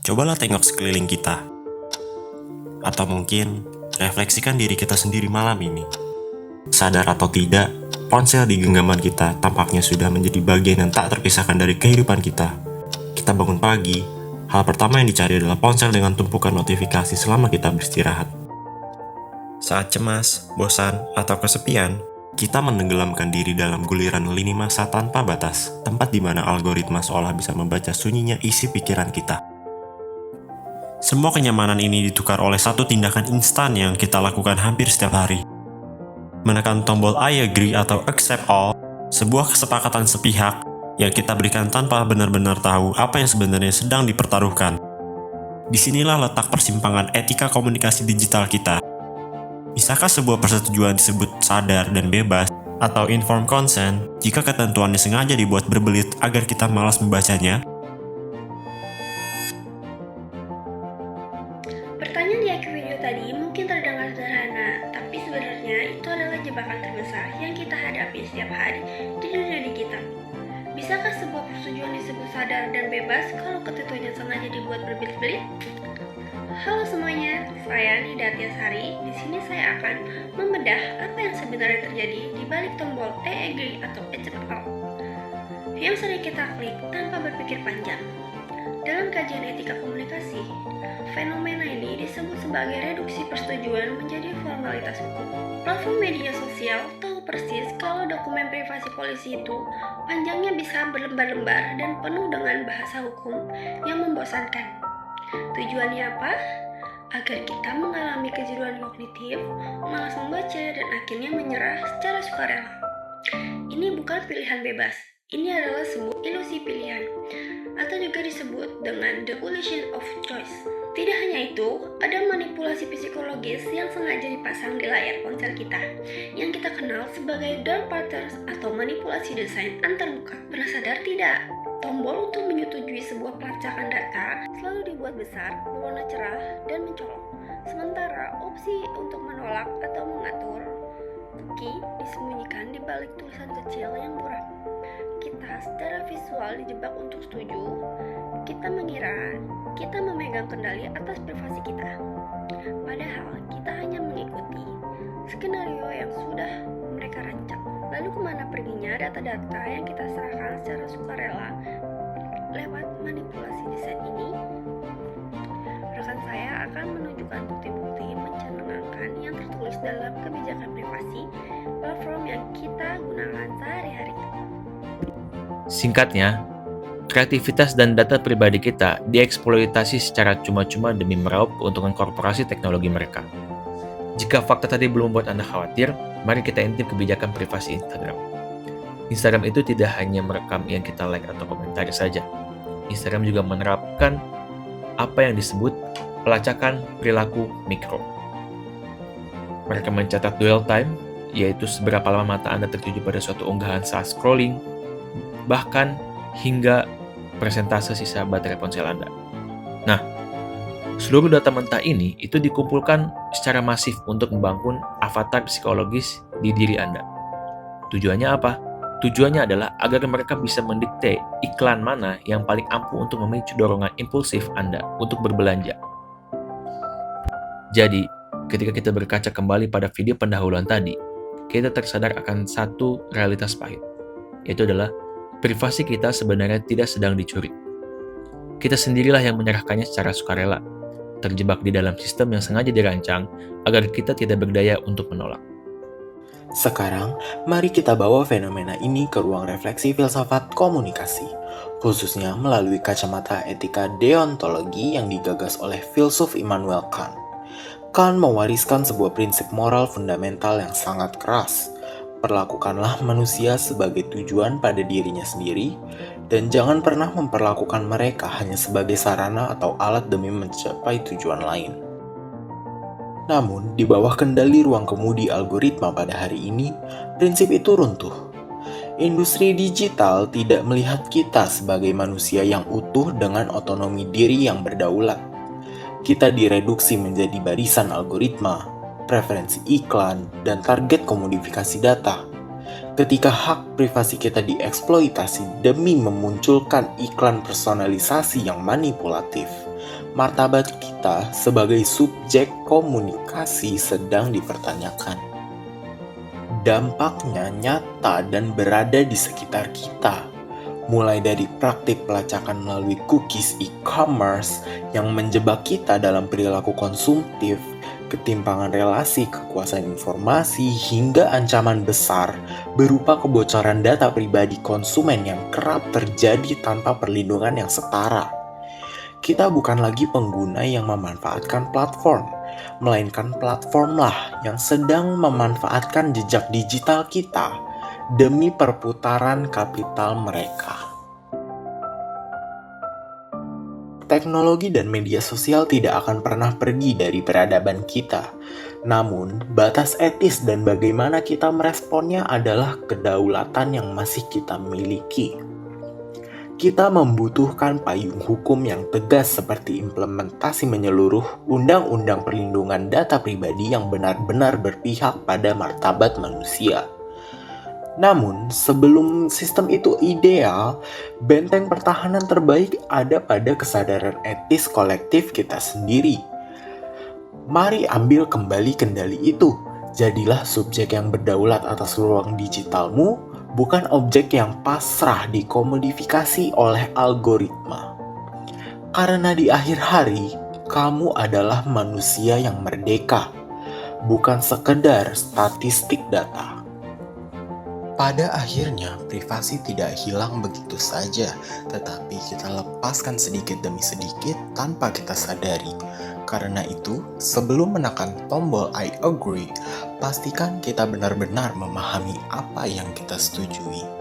Cobalah tengok sekeliling kita. Atau mungkin, refleksikan diri kita sendiri malam ini. Sadar atau tidak, ponsel di genggaman kita tampaknya sudah menjadi bagian yang tak terpisahkan dari kehidupan kita. Kita bangun pagi, hal pertama yang dicari adalah ponsel dengan tumpukan notifikasi selama kita beristirahat. Saat cemas, bosan, atau kesepian, kita menenggelamkan diri dalam guliran lini masa tanpa batas, tempat di mana algoritma seolah bisa membaca sunyinya isi pikiran kita. Semua kenyamanan ini ditukar oleh satu tindakan instan yang kita lakukan hampir setiap hari. Menekan tombol I agree atau accept all, sebuah kesepakatan sepihak yang kita berikan tanpa benar-benar tahu apa yang sebenarnya sedang dipertaruhkan. Disinilah letak persimpangan etika komunikasi digital kita. Bisakah sebuah persetujuan disebut sadar dan bebas atau informed consent jika ketentuannya sengaja dibuat berbelit agar kita malas membacanya? Pertanyaan di akhir video tadi mungkin terdengar sederhana, tapi sebenarnya itu adalah jebakan terbesar yang kita hadapi setiap hari di dunia digital. Bisakah sebuah persetujuan disebut sadar dan bebas kalau ketentuannya sengaja dibuat berbelit-belit? Halo semuanya, saya Nida Tiasari. Di sini saya akan membedah apa yang sebenarnya terjadi di balik tombol I agree atau accept all yang sering kita klik tanpa berpikir panjang. Dalam kajian etika komunikasi, fenomena ini disebut sebagai reduksi persetujuan menjadi formalitas hukum. Platform media sosial tahu persis kalau dokumen privasi polisi itu panjangnya bisa berlembar-lembar dan penuh dengan bahasa hukum yang membosankan. Tujuannya apa? Agar kita mengalami kejenuhan kognitif, malas membaca, dan akhirnya menyerah secara sukarela. Ini bukan pilihan bebas, ini adalah sebuah ilusi pilihan, atau juga disebut dengan the illusion of choice. Tidak hanya itu, ada manipulasi psikologis yang sengaja dipasang di layar ponsel kita, yang kita kenal sebagai dark patterns atau manipulasi desain antarmuka. Pernah sadar tidak? Tombol untuk menyetujui sebuah pelacakan data selalu dibuat besar, berwarna cerah, dan mencolok. Sementara opsi untuk menolak atau mengatur cookie disembunyikan di balik tulisan kecil yang buram. Kita secara visual dijebak untuk setuju. Kita mengira kita memegang kendali atas privasi kita. Padahal kita hanya mengikuti skenario yang sudah mereka rancang. Lalu kemana perginya data-data yang kita serahkan secara sukarela lewat manipulasi desain ini? Rekan saya akan menunjukkan bukti-bukti mencengangkan yang tertulis dalam kebijakan privasi platform yang kita gunakan sehari-hari. Singkatnya, kreativitas dan data pribadi kita dieksploitasi secara cuma-cuma demi meraup keuntungan korporasi teknologi mereka. Jika fakta tadi belum membuat Anda khawatir, mari kita intip kebijakan privasi Instagram. Instagram itu tidak hanya merekam yang kita like atau komentari saja. Instagram juga menerapkan apa yang disebut pelacakan perilaku mikro. Mereka mencatat dwell time, yaitu seberapa lama mata Anda tertuju pada suatu unggahan saat scrolling, bahkan hingga persentase sisa baterai ponsel Anda. Nah, seluruh data mentah ini itu dikumpulkan secara masif untuk membangun avatar psikologis di diri Anda. Tujuannya apa? Tujuannya adalah agar mereka bisa mendikte iklan mana yang paling ampuh untuk memicu dorongan impulsif Anda untuk berbelanja. Jadi, ketika kita berkaca kembali pada video pendahuluan tadi, kita tersadar akan satu realitas pahit, yaitu adalah privasi kita sebenarnya tidak sedang dicuri. Kita sendirilah yang menyerahkannya secara sukarela, terjebak di dalam sistem yang sengaja dirancang agar kita tidak berdaya untuk menolak. Sekarang, mari kita bawa fenomena ini ke ruang refleksi filsafat komunikasi, khususnya melalui kacamata etika deontologi yang digagas oleh filsuf Immanuel Kant. Kant mewariskan sebuah prinsip moral fundamental yang sangat keras. Perlakukanlah manusia sebagai tujuan pada dirinya sendiri, dan jangan pernah memperlakukan mereka hanya sebagai sarana atau alat demi mencapai tujuan lain. Namun, di bawah kendali ruang kemudi algoritma pada hari ini, prinsip itu runtuh. Industri digital tidak melihat kita sebagai manusia yang utuh dengan otonomi diri yang berdaulat. Kita direduksi menjadi barisan algoritma, preferensi iklan, dan target komodifikasi data. Ketika hak privasi kita dieksploitasi demi memunculkan iklan personalisasi yang manipulatif, martabat kita sebagai subjek komunikasi sedang dipertanyakan. Dampaknya nyata dan berada di sekitar kita, mulai dari praktik pelacakan melalui cookies e-commerce yang menjebak kita dalam perilaku konsumtif, ketimpangan relasi kekuasaan informasi, hingga ancaman besar berupa kebocoran data pribadi konsumen yang kerap terjadi tanpa perlindungan yang setara. Kita bukan lagi pengguna yang memanfaatkan platform, melainkan platformlah yang sedang memanfaatkan jejak digital kita demi perputaran kapital mereka. Teknologi dan media sosial tidak akan pernah pergi dari peradaban kita. Namun, batas etis dan bagaimana kita meresponnya adalah kedaulatan yang masih kita miliki. Kita membutuhkan payung hukum yang tegas seperti implementasi menyeluruh Undang-Undang Perlindungan Data Pribadi yang benar-benar berpihak pada martabat manusia. Namun, sebelum sistem itu ideal, benteng pertahanan terbaik ada pada kesadaran etis kolektif kita sendiri. Mari ambil kembali kendali itu. Jadilah subjek yang berdaulat atas ruang digitalmu, bukan objek yang pasrah dikomodifikasi oleh algoritma. Karena di akhir hari, kamu adalah manusia yang merdeka, bukan sekedar statistik data. Pada akhirnya, privasi tidak hilang begitu saja, tetapi kita lepaskan sedikit demi sedikit tanpa kita sadari. Karena itu, sebelum menekan tombol I agree, pastikan kita benar-benar memahami apa yang kita setujui.